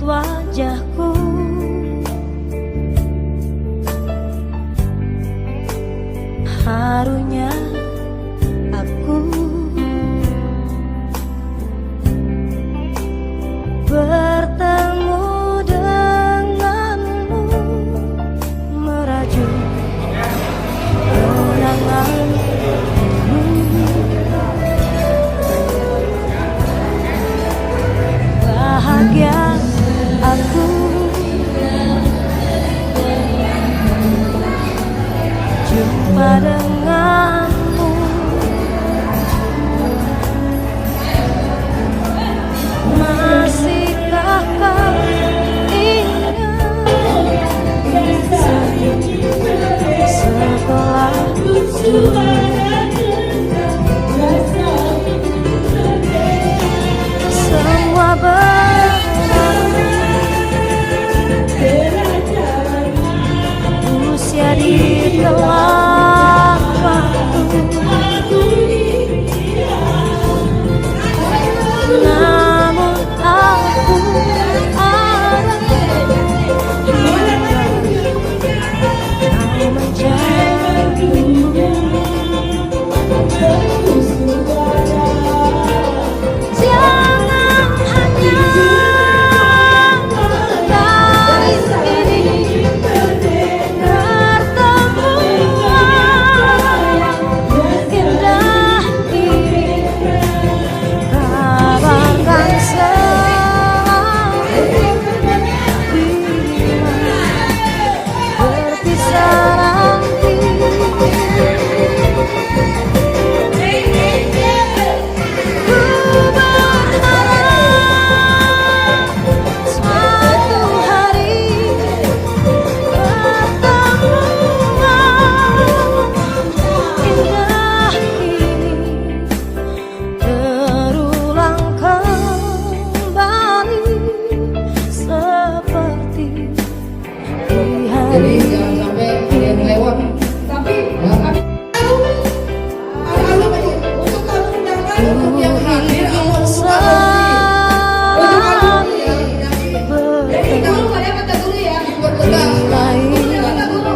wajahku, harunya aku bertemu denganmu, merajut kenanganmu. Bahagia aku jumpa denganmu, masihkah kau ingat sekolah dulu? Semua berlalu, usia ditelan waktu, namun aku ada kau menjadiku. Jangan hanya kali ini pertemuan indah ini, kabarkan selalu berpisah nanti. Jadi jangan sampai ada yang lewat. Tapi untuk kamu undangan untuk yang hadir aku jadi kamu pada kata dulu ya.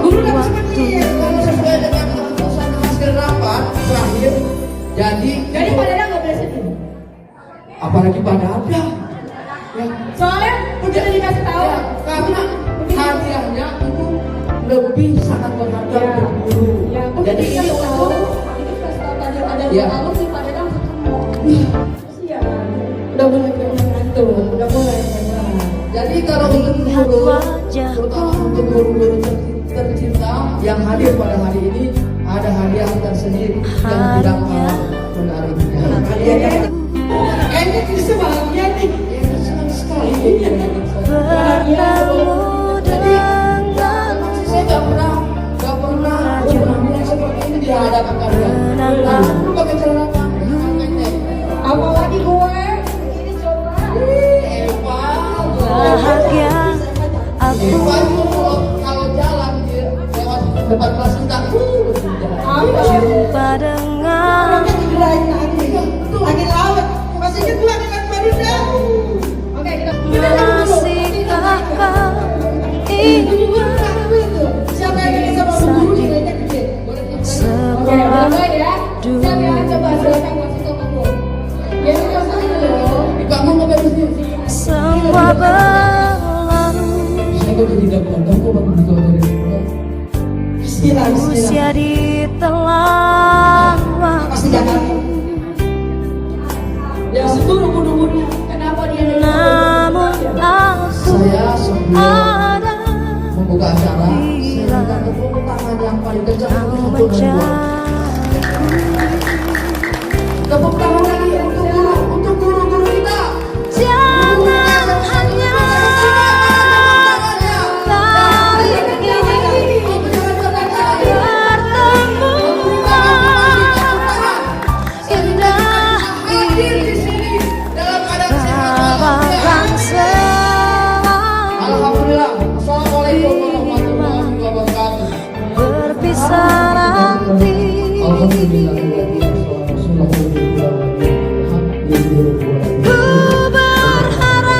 Guru dapat seperti ya. Kalau sesuai dengan keputusan hasil rapat terakhir. Jadi pada ada nggak boleh sedih. Apalagi pada ada. Ya. Soalnya udah dikasih tahu. Ya, karena hadiahnya itu lebih sangat berharga untuk guru. Ya, jadi kalau tahu itu kasih tahu tadi ada kalau si pada langsung ketemu. Iya. Udah mulai ngantuk, udah mulai. Jadi kalau untuk guru, terutama untuk guru-guru tercinta yang hadir pada hari ini, ada hadiah tersendiri yang tidak kalah menariknya. Hadiahnya kayaknya bisa bahagia nih. Senang sekali. Bertemu dengan saya nggak pernah bilang seperti ini di hadapan kalian. Aku pakai celana pendek. Apalagi gue ini coba. bahagia aku. Kalau jalan lewat depan kelas kita, Jumpa dengan lagi laut. Masih ingat gua dengan Marinda. Oke, kita masihkah kau ingat siapa yang bisa menghubungi nilainya gede? sekolah dulu? Siapa yang coba silakan kasih tahu aku. Ya itu sama dong. Kamu nggak beres. Semua berlalu, Saya udah tidak pandang kok baru ditolong. usia ditelan Pasti waktu, jangan. Ya sebelum kenapa dia namun aku saya sebelum ada membuka acara, saya minta tepuk tangan yang paling kencang kau untuk menjadiku. tepuk tangan lagi untuk guru-guru kita. Jangan hanya kali ini pertemuan indah ini, kabarkan selalu Alhamdulillah. Assalamualaikum warahmatullahi wabarakatuh. berpisah nanti. Ku berharap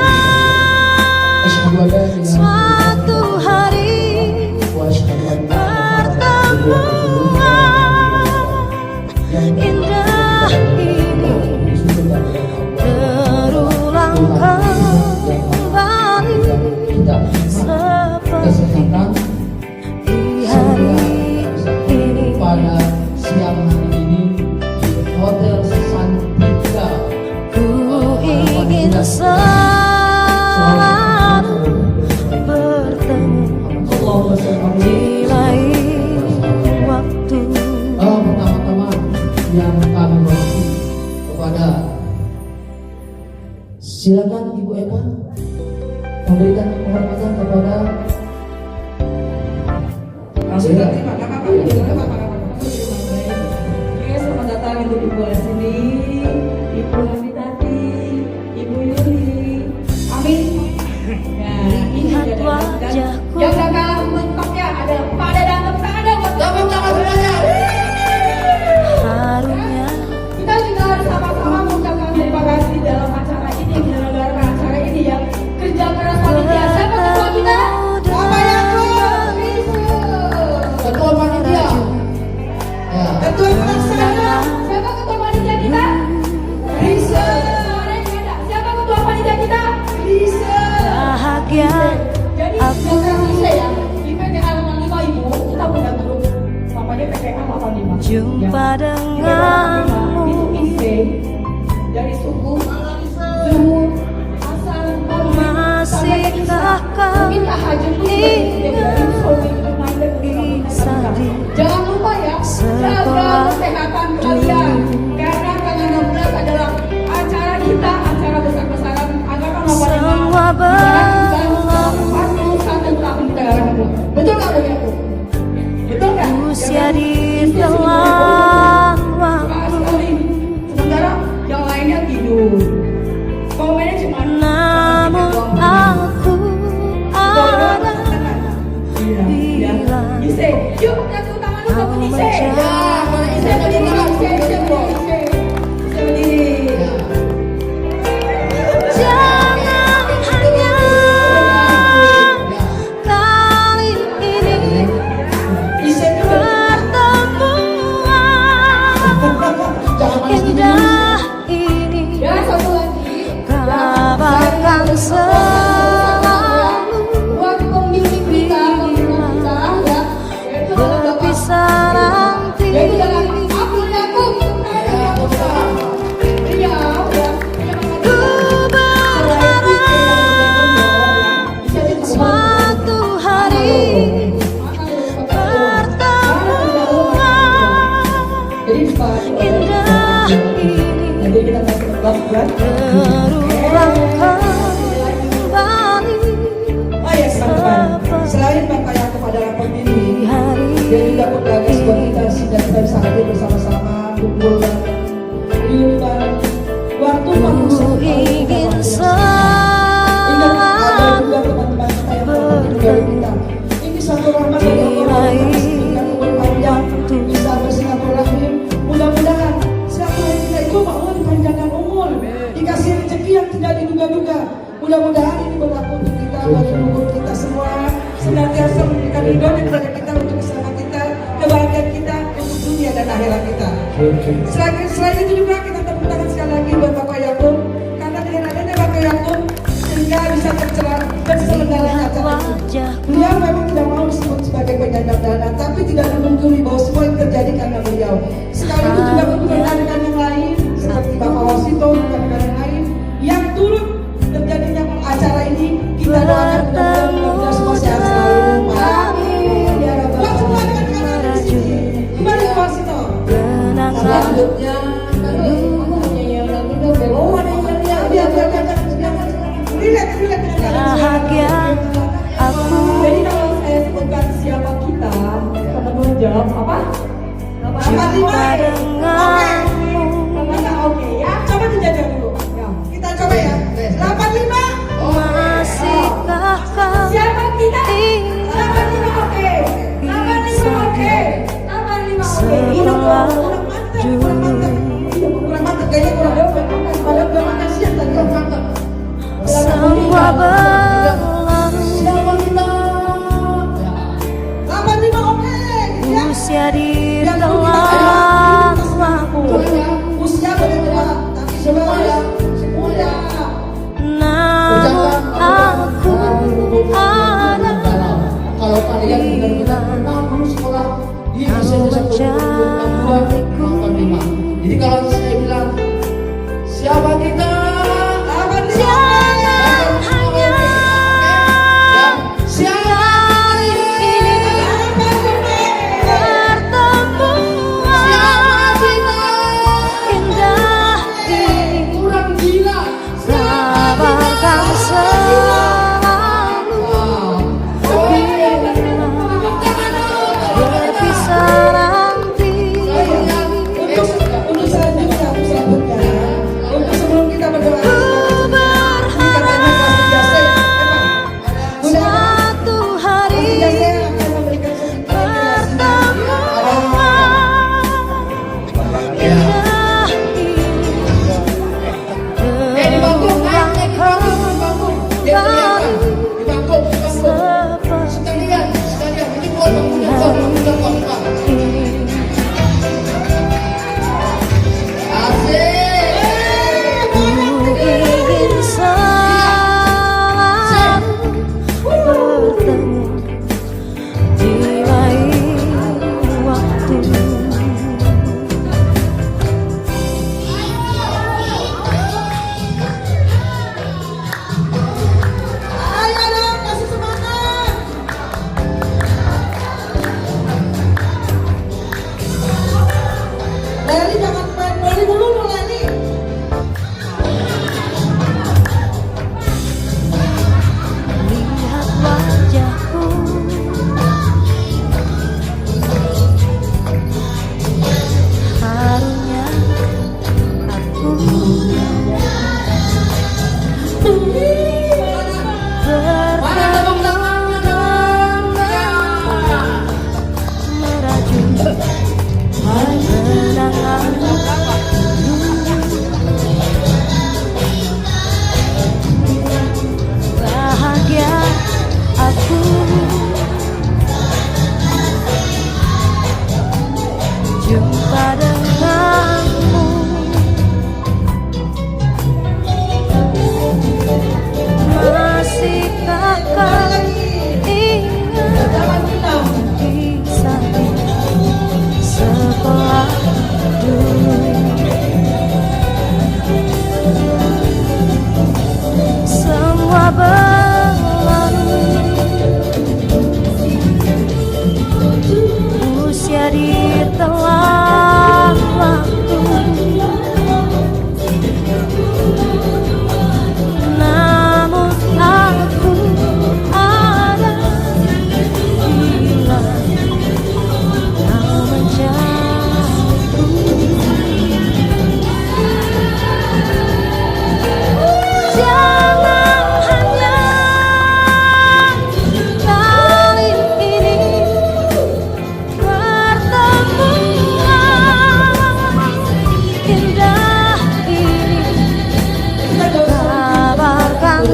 selalu bertemu di lain waktu. Pertama-tama yang kami hormati kepada silakan Ibu Eva memberikan penghormatan kepada Selamat datang untuk Ibu di sini, Ibu Hamitati, Ibu Yuli, amin. Nah, ini Lihat ada wajahku. yang gak kalah mentoknya ada pada datang ada buat tepuk tangan semuanya. Harunya kita juga harus sama-sama mengucapkan terima kasih dalam acara ini, menyelenggarakan acara ini ya. Kerja keras panitia. Siapa ketua kita? Bapak Yakub. Ketua panitia. Ya. Ketua pelaksana. Siapa ketua panitia kita? Risa. Siapa ketua panitia kita? Risa. bahagia. Jadi Aku program Risa ya di PKA 85 Ibu kita punya grup namanya PKA 85. jumpa Ya. denganmu. Itu isi dari suku Zuhur, Hasan, Masihkah kau jangan lupa ya, jaga kesehatan kalian karena tanggal 16 adalah acara kita, acara besar-besaran agama semua berlalu. 41 tahun kita lakukan. Betul nggak Bu Yaku? Betul nggak? Usia di Usia telan waktu, sekali. Sementara yang lainnya tidur. Komennya cuma namun aku ada bila Ise, yuk kita tepuk tangan dulu buat Ise. Kau Ya, Ise berdiri, Ise bro, Ise berdiri. jangan hanya kali ini Ise dulu. pertemuan indah ini Ya, satu lagi. kabarkan selalu Buat pembimbing kita, ya. Yaitu Bapak berpisah nanti. yaitu dalam Abdul Yakub. Beliau ya. Ku berharap suatu hari pertemuan indah ini terulang kembali Selain Bapak Yakub adalah pemimpin, di hari dia juga penggagas buat kita sehingga kita bisa hadir bersama-sama kumpul dan riuh bareng. Waktu waktu ku ingin Ingat ada juga selalu teman-teman kita yang bertemu dari kita. Ini satu rahmat dari Allah yang memberikan umur panjang, bisa bersilaturahim. Mudah-mudahan silaturahim kita itu mau dipanjangkan umur, dikasih rezeki yang tidak diduga-duga. Mudah-mudahan ini berlaku untuk kita, bagi umur kita semua, senantiasa memberikan ridho dan kepada kita untuk keselamatan kita, kebahagiaan kita untuk dunia dan akhirat kita. Selain itu juga kita tepuk tangan sekali lagi buat Bapak Yakub, karena dengan adanya Bapak Yakub sehingga bisa terselenggaranya lihat acara ini. wajahku. Beliau memang tidak mau disebut sebagai penyandang dana, tapi tidak memungkiri bahwa semua yang terjadi karena beliau. Sekaligus juga untuk rekan-rekan yang lain seperti Bapak Wasito dan rekan-rekan yang lain yang turut terjadinya acara ini. Kita doakan mudah-mudahan semua sehat selalu. Amin. Ya Rabbal Buat semua rekan-rekan yang di sini. Kembali ke Wasito. Kenangan Selanjutnya, oh ada yang biar relax. bahagia aku. Jadi kalau saya sebutkan siapa kita, teman-teman jawab apa? Jumpa denganmu. Oke ya. Coba dijajah dulu. Kita coba ya. 85. Masihkah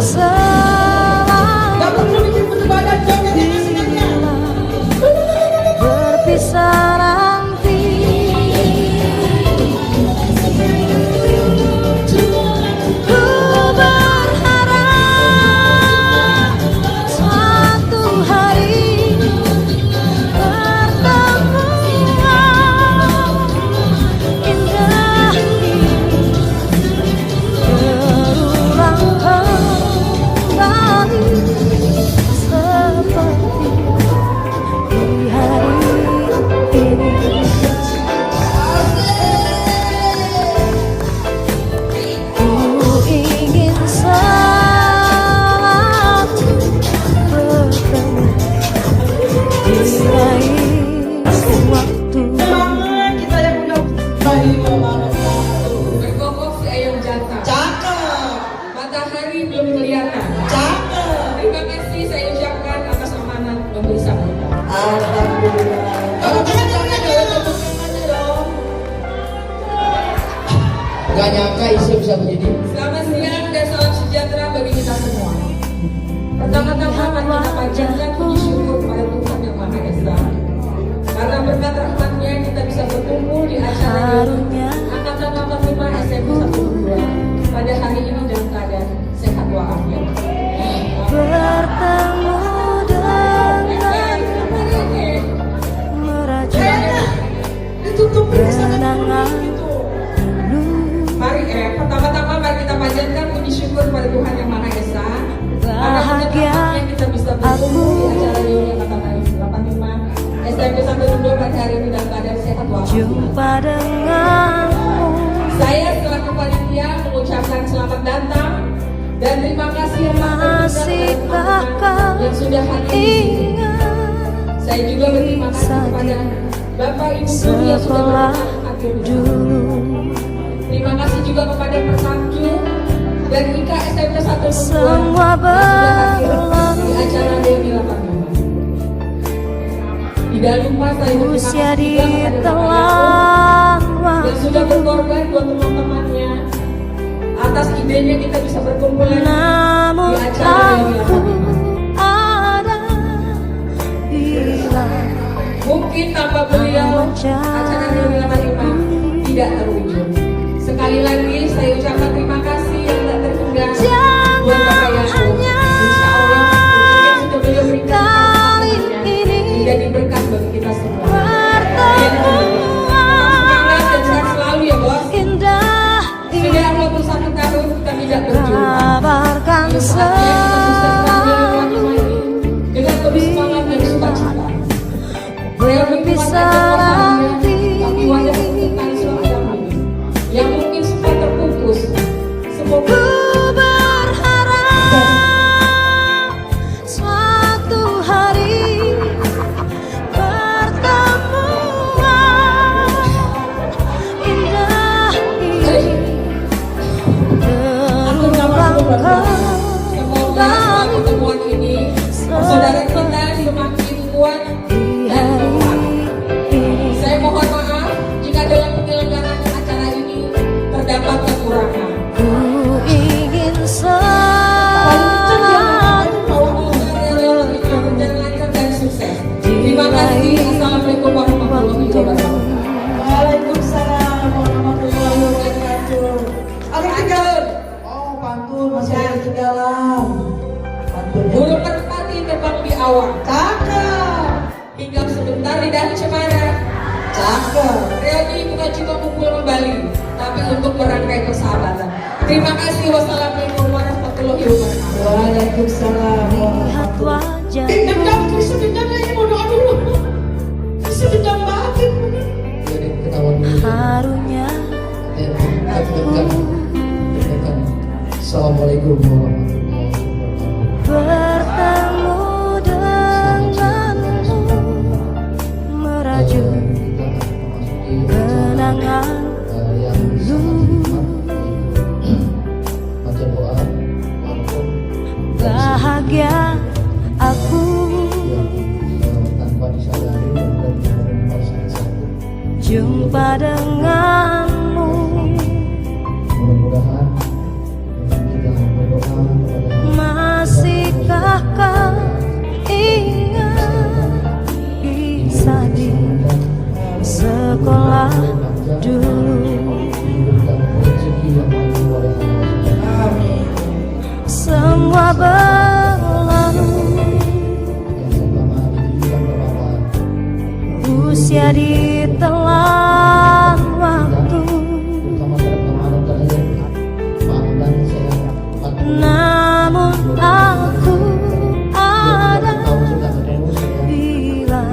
Gak perlu bikin perdebatan, jangan sengaja. berpisah nanti. Ku berharap suatu hari pertemuan indah ini berulang kembali seperti di hari ini. Ku ingin selalu bertemu di lain waktu. Semangat kita yang udah bayi Berkokok si ayam jantan. cakep, Matahari belum kelihatan. cakep. Terima kasih saya ucapkan atas amanat memberi sambutan. Alhamdulillah. Kalau kita jangan aja dong. Gak nyangka Isya bisa begini. Selamat siang dan salam sejahtera bagi kita semua. Pertama-tama mari kita panjatkan puji syukur kepada Tuhan Yang Maha Esa. Karena berkat rahmatnya kita bisa berkumpul di acara ini Angkatan 45 SMP 12 pada hari ini dalam keadaan sehat walafiat. Bertemu dengan merajut Ditutup kenangan dulu. Mari pertama-tama mari kita panjatkan puji syukur kepada Tuhan Yang Maha Esa. Karena berkat rahmatnya kita bisa berkumpul di acara reuni Angkatan 85 SMP 12 pada hari ini dalam keadaan sehat walafiat. Jumpa denganmu Saya selaku panitia mengucapkan selamat datang dan terima kasih yang masih kakak yang sudah hadir di sini. ingat Saya juga berterima kasih kepada Bapak Ibu guru yang sudah sekolah hadir. dulu. Terima kasih juga kepada Persamju dan IKA SMP 1 Semua yang sudah hadir berlalu. di acara Dewi 85. Tidak lupa saya berterima Usia kasih juga kepada Bapak ditelan Yakob yang sudah berkorban buat teman-temannya. Atas idenya kita bisa berkumpul lagi namun di acara Dewi aku 85. ada bila Mungkin tanpa beliau acara Dewi 85 tidak terwujud. Sekali lagi saya ucapkan terima kasih yang tak terhingga buat Bapak Yakob. Insya Allah yang sudah beliau berikan kali ini menjadi berkah bagi kita semua. pertemuan Semangat dan sehat selalu ya bos. indah Sudah ini 21 tahun kita tidak berjumpa. kabarkan Saatnya kita sukses selalu dengan penuh semangat dan sukacita. berpisah nanti. Tapi wajah kita selalu yang mungkin sempat terputus. Semoga Ku berharap suatu hari pertemuan indah ini berulang semoga setelah pertemuan ini saudara kita semakin kuat di dan hari kompak. ini. Saya mohon maaf jika dalam penyelenggaraan acara ini terdapat kekurangan. Ku ingin selalu Berjalan lancar dan sukses. Terima kasih. Assalamualaikum warahmatullahi wabarakatuh. Waalaikumsalam warahmatullahi wabarakatuh. Ada ketinggalan. Oh, pantun masih ada ketinggalan. Pantun. Burung merpati terbang di awan, Cakep, hinggap sebentar di dahi cemara. cakep. Reuni bukan cuma kumpul kembali, tapi untuk merangkai persahabatan. Terima kasih. Wassalamualaikum warahmatullahi wabarakatuh. Waalaikumsalam lihat warahmatullahi. wajah Dendam, bisa dendam lagi mau doa dulu. Bisa dendam banget. Jadi ketahuan dulu. harunya Assalamualaikum warahmatullahi wabarakatuh. bertemu denganmu merajut kenangan bahagia aku jumpa denganmu mudah-mudahan kita berdoa kepada semua berlalu, usia ditelan waktu, namun aku ada bila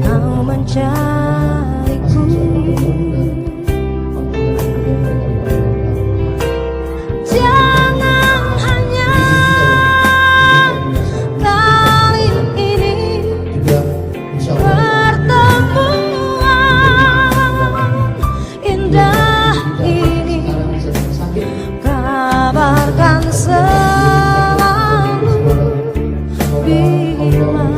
kau mencariku. Jangan hanya kali ini pertemuan indah ini, kabarkan selalu bila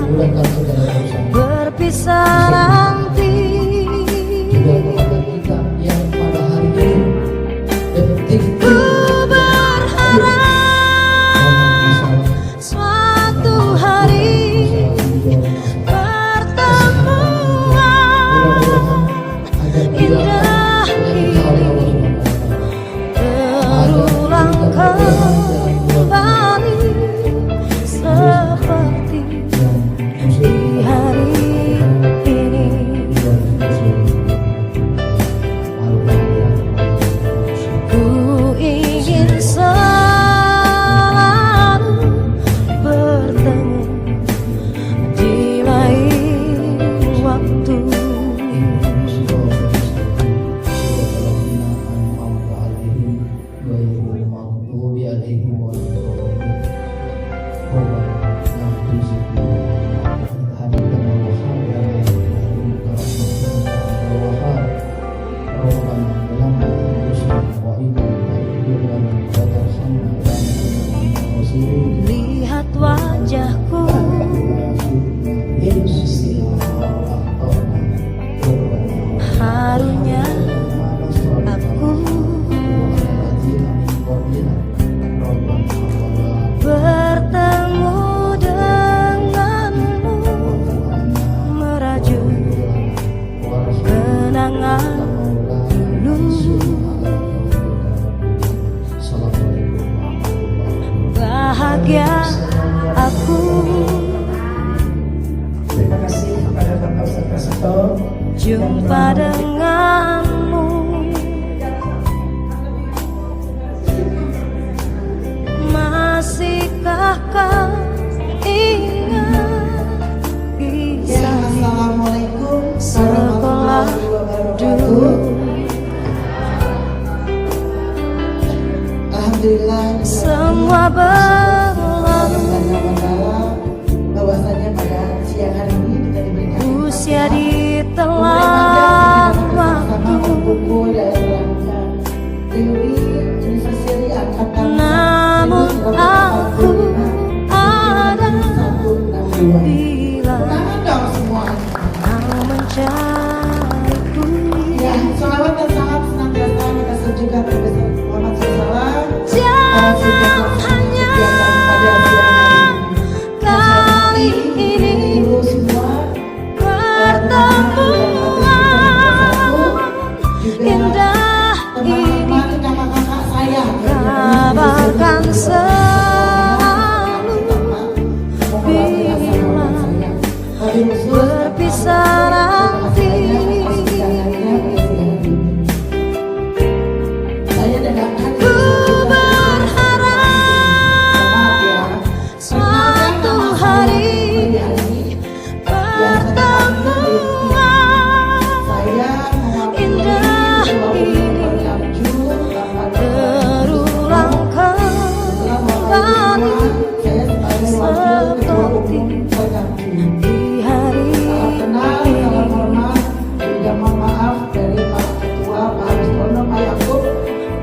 berpisah nanti. Ku berharap suatu hari pertemuan indah ini terulang kembali seperti di hari ini. Ku ingin selalu bertemu di lain waktu. Lihat wajahku, harunya aku bertemu denganmu, merajut kenangan dulu. Bahagia aku Terima kasih kepada Bapak Ustaz Prasetyo. jumpa denganmu, masihkah kau ingat Ya, kisah Assalamualaikum sekolah warahmatullahi dulu? wabarakatuh. Alhamdulillah Semua berlalu, bahwasanya pada siang hari ini kita diberikan usia ditelan waktu, berkumpul dalam rangka Dewi Anniversary Angkatan namun aku ada bila Tangan dong semua. kau mencariku. Ya, sholawat dan salam senantiasa kita sajukan berbesar Muhammad SAW. Jangan hanya kali ini Ibu semua pertemuan indah ini, teman-teman kakak-kakak saya kabarkan selalu bila berpisah nanti. Saya dengarkan Ku berharap suatu hari pertemuan indah ini terulang kembali seperti di hari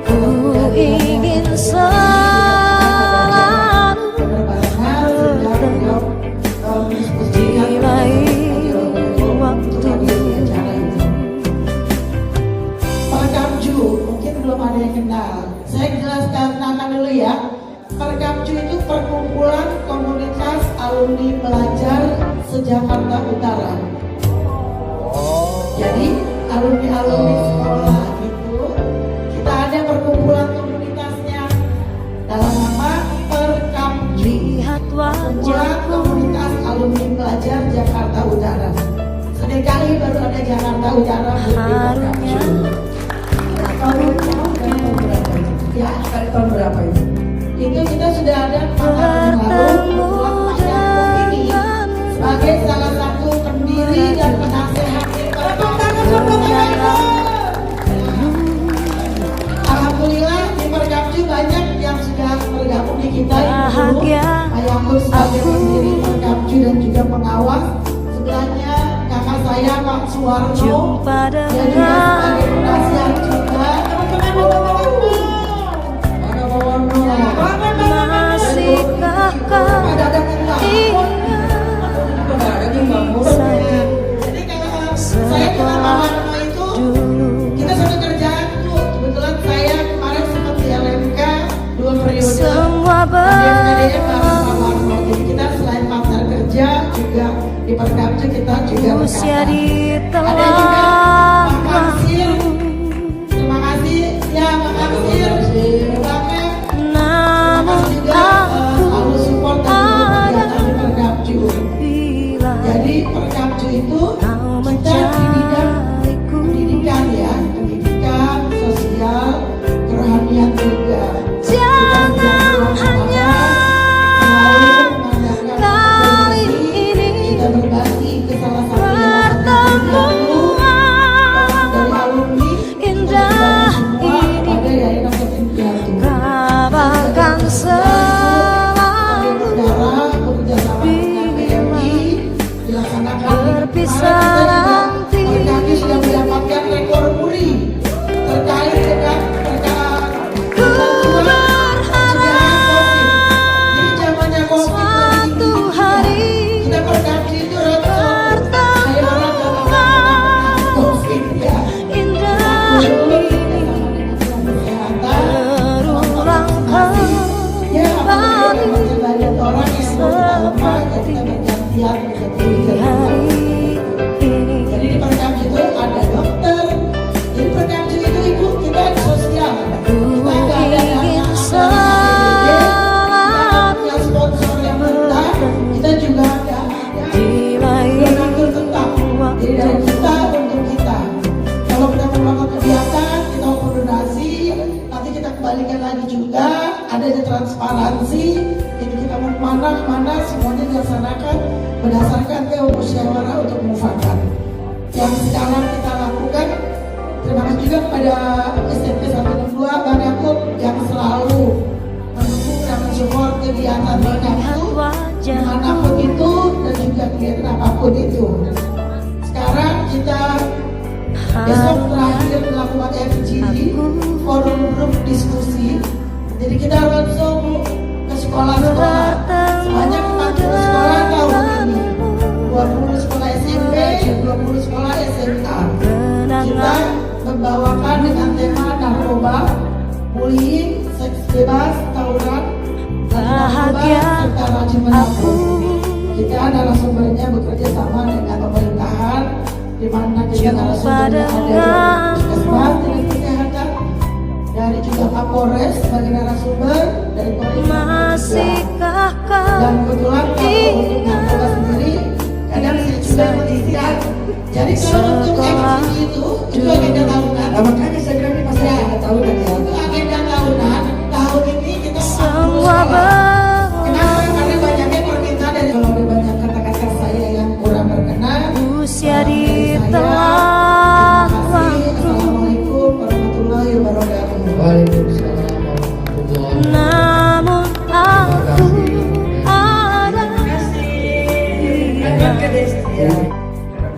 ku ingin selalu di lain waktu. Perkamju, mungkin belum ada yang kenal. Saya jelaskan nama dulu ya. Perkamju itu perkumpulan komunitas alumni pelajar se-Jakarta Utara. Jadi alumni-alumni sekolah itu kita ada perkumpulan komunitasnya dalam nama Jakarta Utara harunya ya. Dari tahun berapa itu? Itu kita sudah ada 4 tahun lalu buat Pak ini sebagai salah satu pendiri dan penasehat. Alhamdulillah di Perkapju banyak yang sudah bergabung di kita. bahagia Ayahku sebagai pendiri Perkapju dan juga pengawas. Sebelahnya kakak saya Pak Suwarno, jumpa dia juga sebagai dengan penasihat juga. masihkah kau ingat saya Jadi kalau saya dengan Mama Nono itu dulu kita satu kerjaan tuh. Kebetulan saya kemarin sempat di LMK 2 periode. semua Jadi bareng Mama Nono. Jadi kita selain partner kerja juga di Perkapju kita juga usia berkata. di Ada juga telah Pak Kamsir. Terima kasih ya Pak Kamsir. Terima namun kasih juga selalu support dan juga kegiatan di Perkapju. bila Jadi Perkapju itu kau kita di bidang mencariku pendidikan ya, pendidikan, sosial, kerohanian juga. jangan hanya kali ini kita berbagi ke salah satu pertemuan dari alumni indah semua ini pada Yayasan Yatim Piatu. kabarkan selalu Darah bekerja sama dengan PMI dilaksanakan berpisah nanti. Perkapju sudah mendapatkan rekor muri terkait dengan Ku berharap Jadi zamannya COVID suatu hari kita Perkapju itu roadshow. Saya harap jangan COVID ya. indah ini berulang Ya, kembali masih banyak orang yang mau lemah, jadi kita bergantian di hari ini. Jadi di Perkapju itu ada dokter. Jadi Perkapju itu ibu kita sosial. Ku Kita nggak ada ingin dana selalu yang sponsor yang mentah. Kita juga ada di lain donatur tetap. Jadi dari kita untuk kita. Kalau kita melakukan kegiatan, kita mau donasi, nanti kita kembalikan lagi juga. Ada di transparansi. Jadi kita mau mana semuanya dilaksanakan berdasarkan teori musyawarah untuk mufakat. Yang sekarang kita lakukan. Terima kasih juga kepada SMP 162 Bang Yakub yang selalu mendukung dan mensupport kegiatan Bang Yakub dimanapun itu dan juga kegiatan apapun itu. Sekarang kita besok terakhir melakukan FGD, forum grup diskusi. Jadi kita roadshow ke sekolah-sekolah sebanyak 40 sekolah tahun ini, 20 sekolah SMP, 20 sekolah SMA. Kita membawakan dengan tema narkoba, bullying, seks bebas, tawuran, bahagia serta racun menabung. Kita narasumbernya bekerja sama dengan pemerintahan, di mana kita narasumbernya ada dari Puskesmas Dinas Kesehatan, dari juga Kapolres sebagai narasumber, dari Polri masihkah kau dan kebetulan kalau untuk narkoba sendiri kadang saya juga menelitian. Jadi kalau untuk FGD itu agenda tahunan. Nah, makanya saya bilang ini pasti ada tahunan ya. Itu agenda tahunan. Tahun ini kita 40 semua sekolah. Kenapa? Karena banyaknya permintaan dari kalau ada banyak kata-kata saya yang kurang berkenan. usia di Terima telah kasih. Assalamualaikum warahmatullahi wabarakatuh. Waalaikumsalam warahmatullahi namun aku ada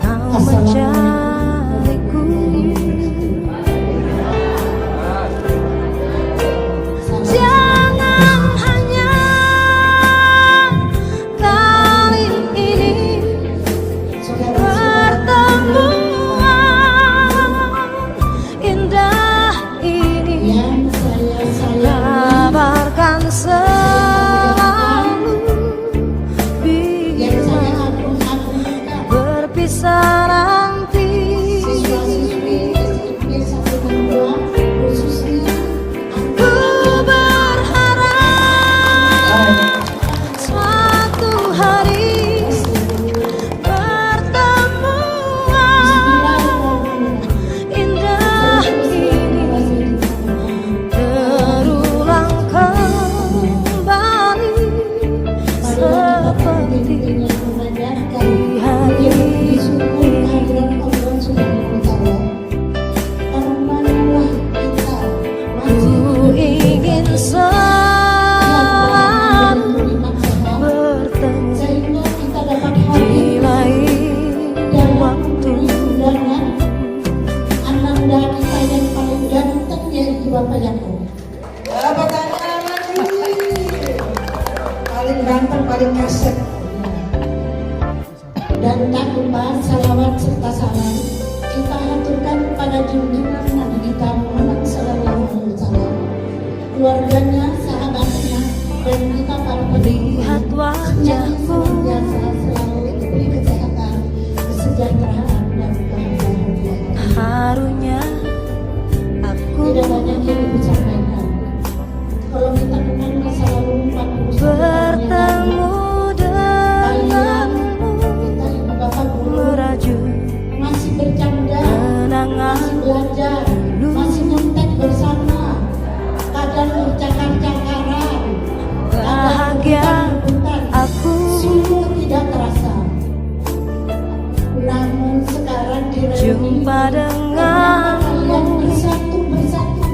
kau mencariku ganteng paling kaset. Dan tak lupa salawat serta salam kita haturkan pada junjungan Nabi kita Muhammad Sallallahu Alaihi Wasallam, keluarganya, sahabatnya, dan kita para Lihat wajahku, biasa selalu diberi kesehatan, kesejahteraan dan kebahagiaan. harunya aku Tidak banyak yang ibu sampaikan. Kalau kita kenal masa lalu 40 bertemu denganmu, kita ibu bapak guru merajut masih bercanda, kenangan masih belajar, masih nyontek bersama, kadang bercakar-cakaran, bahagia aku. sungguh tidak terasa. Namun sekarang direuni Jumpa kalian denganmu, bersatu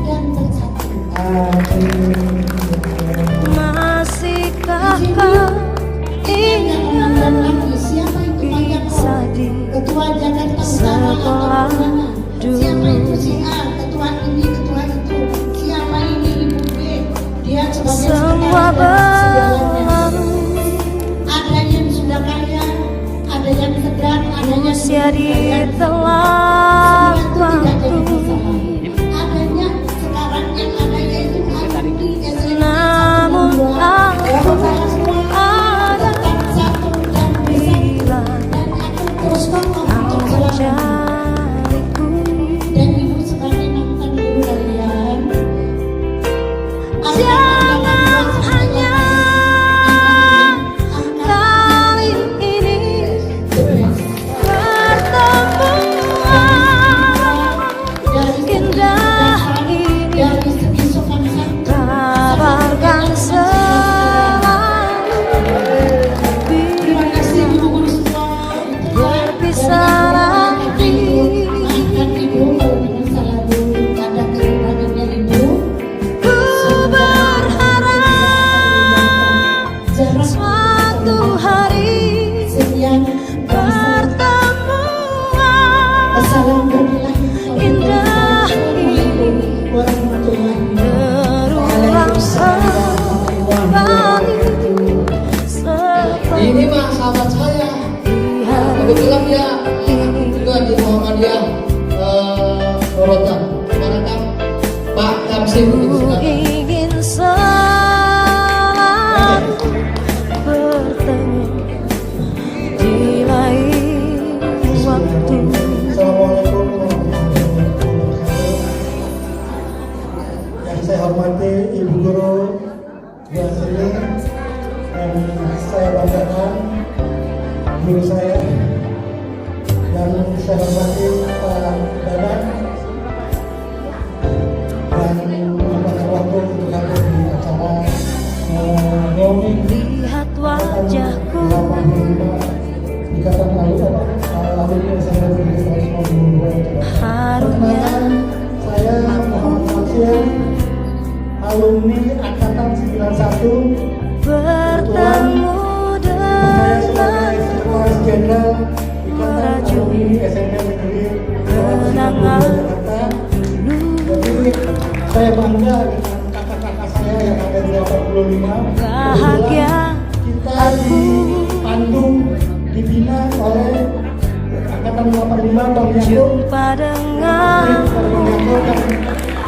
dan bersatu. masihkah kau Jangan ingat lagi siapa itu banyak bisa orang. di Ketua Jakarta Utara atau sekolah mana? dulu. Siapa itu si A, ketua ini, ketua itu. Siapa ini Ibu B? Dia sebagai semua sekretaris segalanya. berlalu, Ada yang sudah kaya, ada yang sedang, ada yang usia belum kaya. ditelan Semua itu tidak jadi waktu. masalah. Adanya sekarang yang ada yaitu alumni SMA Namun aku ada tetap satu dan bersatu. bila Dan aku terus ngomong kau untuk selalu. mencariku. Dan ibu sebagai mantan guru kalian, Jangan hanya kali ini pertemuan indah ini, dari segi sopan santun, kabarkan selalu terima kasih ibu guru semua. berpisah nanti. Maafkan ibu kalau memang selalu ada kekurangannya ibu. Ku berharap Jarak suatu hari sekian pertemuan Assalamualaikum indah warahmatullahi berulang kembali Ini mah sahabat saya. seperti hari Kebetulan dia ini. juga di Muhammadiyah Rorotan. Mana kan Pak Kamsim Ku gitu sekarang. ingin selalu bertemu di lain waktu. Assalamualaikum warahmatullahi wabarakatuh. Yang saya hormati Ibu Guru Yasri, dan saya banggakan guru saya, dan saya hormati Pak Dadan dan menyempatkan waktu untuk hadir di acara Roaming Lihat wajahku, 85 Ikatan Alumni SMA Negeri 152 harunya saya Muhammad Nasir, alumni Angkatan 91. bertemu Saya sebagai Sekretaris denganmu, Jenderal Ikatan Alumni SMA Negeri 152 Jakarta. Jadi saya bangga dengan kakak-kakak saya yang ada di 85. bahagia Kita aku. dipandu, dibina oleh Angkatan 85 Bang Yako. Jumpa dengan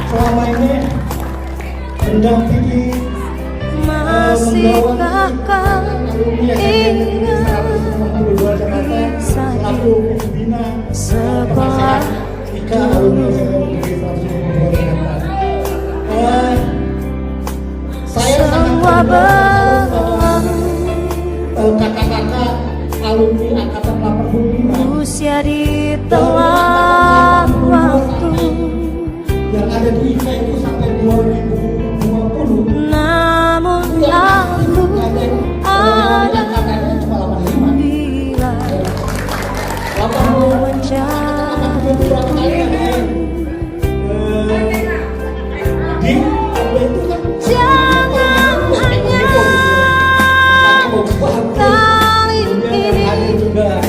Selama ini mendampingi masihkah kau ingat selaku pembina sekolah Ika alumni SMA Negeri 152 Jakarta. Saya sangat semua bangga berlalu, kakak-kakak alumni Angkatan 85 usia ditelan waktu. yang ada di IKA itu sampai 2020. Namun aku ada Angkatannya cuma 85. bila kau 80 mencari berapa kali kan di apa itu kan jangan hanya kali ini juga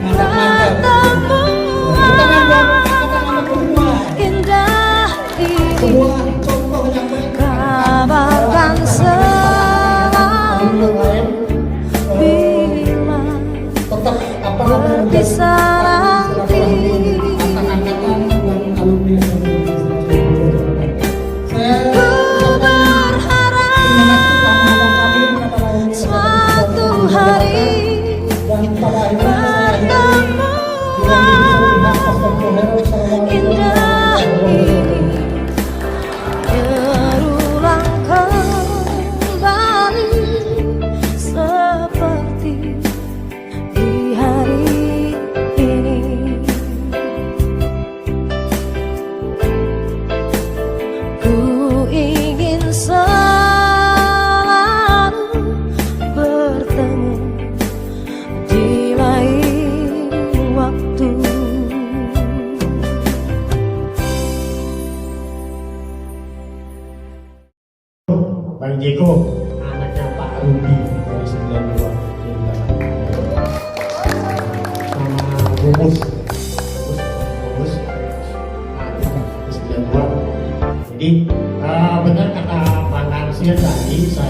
mantap-mantap. pertemuan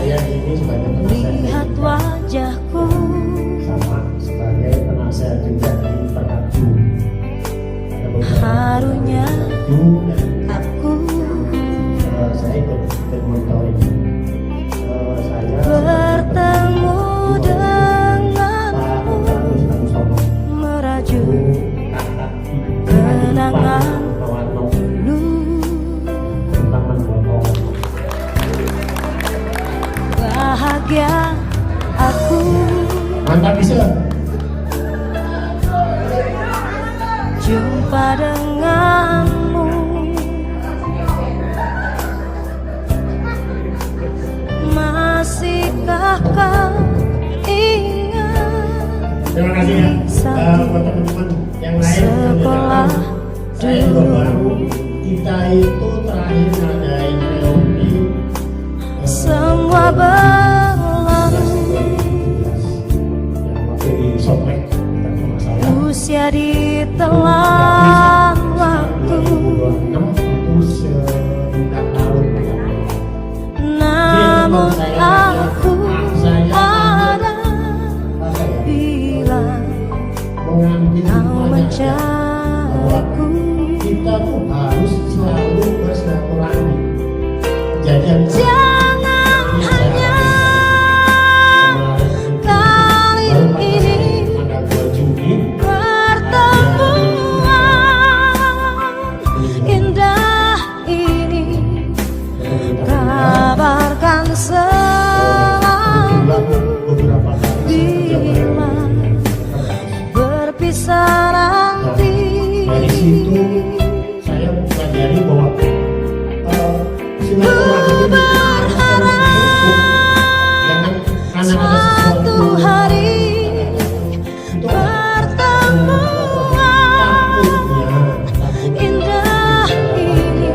saya ini sebagai penasehat lihat wajahku sama sebagai penasehat juga di Perkabju. Ada beberapa harunya Perkabju dan aku saya ikut monitoring. Saya bertemu denganmu merajut kenangan dulu. Bahagia aku Mantap bisa. jumpa denganmu, masihkah kau ingat Terima kasih ya buat teman-teman yang lain yang sekolah saya juga dulu. baru. Kita itu terakhir ngadain reuni Semua berlalu, yang waktu di Soplek kita masalah usia ditelan waktu, 2026 itu 9 tahun. namun aku ada bila Mengambil kau bahwa mencariku. kita tuh harus selalu bersilaturahmi. Kejadian Jangan hanya kali ini tanggal 2 Juni pertemuan indah ini, kabarkan selalu beberapa kali bila berpisah nanti. dari situ saya pelajari bahwa silaturahmi jangan karena ada Suatu sesuatu hari itu pertemuan indah ini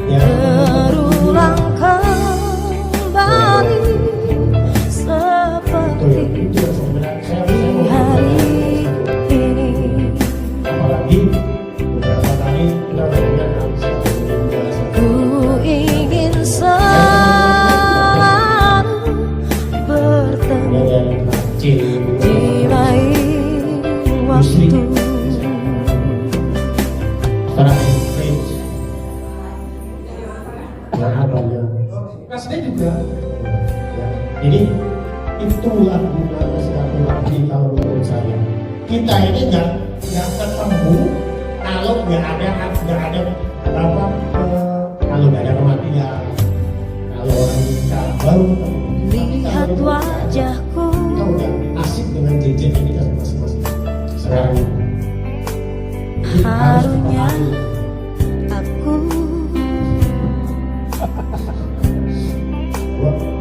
ya berulang kembali seperti itu sebenarnya saya di hari ini. apalagi beberapa kali kita berikan Ku ingin selalu bertemu dari kecil di lain waktu. sekarang stage dan apa ya Kasnya juga. ya. Jadi itulah gunanya silaturahmi kalau menurut saya. Kita ini nggak ketemu kalau nggak ada apa kalau nggak ada kematian, kalau orang nikah baru ketemu. Tapi Lihat kalau wajahku kita udah asik dengan jejen kita masing-masing. Sekarang ini kita harus harunya pahami. aku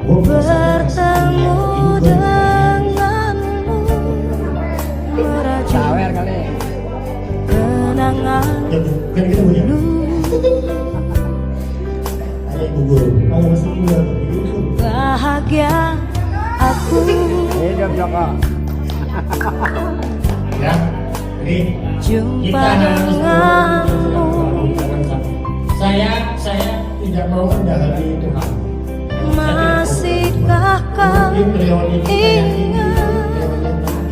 Gua bertemu denganmu merajut kenangan kan kita punya dulu. ada gugur kalau masih muda begitu Bahagia aku ya. Jadi jumpa kita harus denganmu, saya tidak mau rendah hati Tuhan. masihkah kau ingat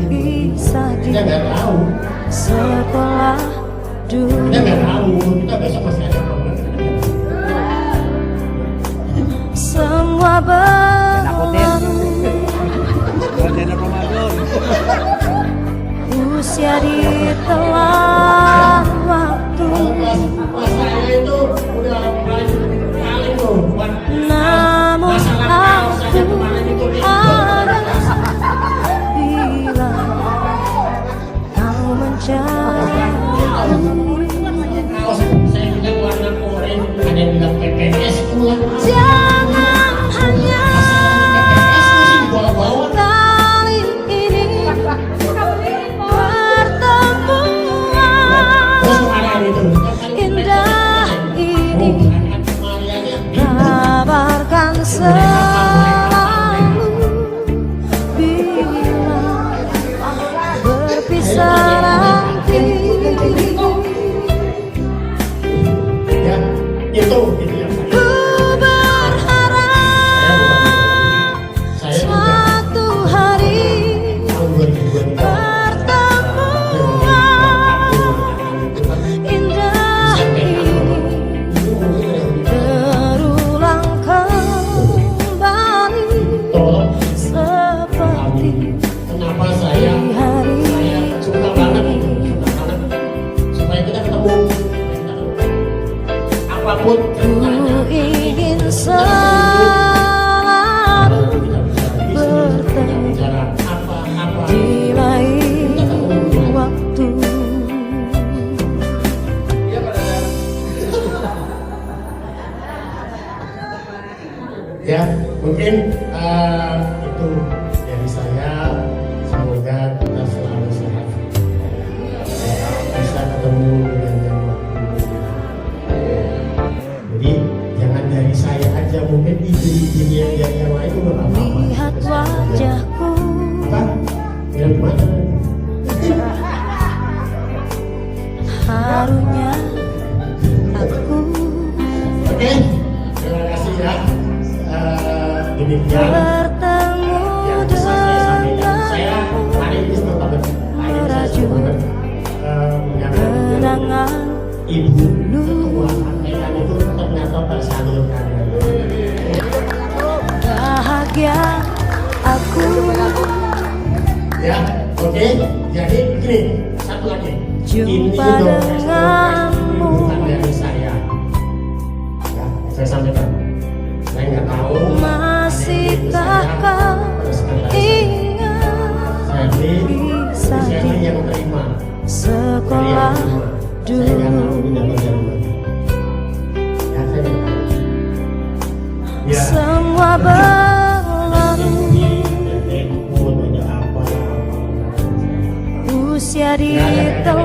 bisa di Kita nggak tahu, sekolah dulu. kita nggak tahu, kita besok masih ada program. Semua berlalu, usia ditelan waktu, Pas saya itu udah mulai kali tuh, bukan namun masalah saya aku kemarin itu ada bila kau mencari. itu dari saya. Semoga kita selalu sehat, bisa ketemu dengan yang waktu. Jadi jangan dari saya aja, mungkin ide-ide yang lain itu nggak apa-apa. Lihat wajahku, Apa? Bilang gimana? harunya aku Oke, terima kasih ya. Demikian bertemu yang bisa saya sampaikan. Saya denganmu, hari ini senang banget. Hari ini saya senang banget menyampaikan kenangan Ibu Ketua Antena itu ternyata tersalurkan. bahagia aku. Ya, oke. Jadi begini, satu lagi. Jumpa Ini denganmu. bukan dari saya. Ya, saya sampaikan. Saya nggak tahu. Masihkah kau ingat Saya kisah yang terima. sekolah Saya nggak tahu dulu? tidak bagaimana. Ya, saya nggak tahu. Ya. Semua berlalu, usia di telah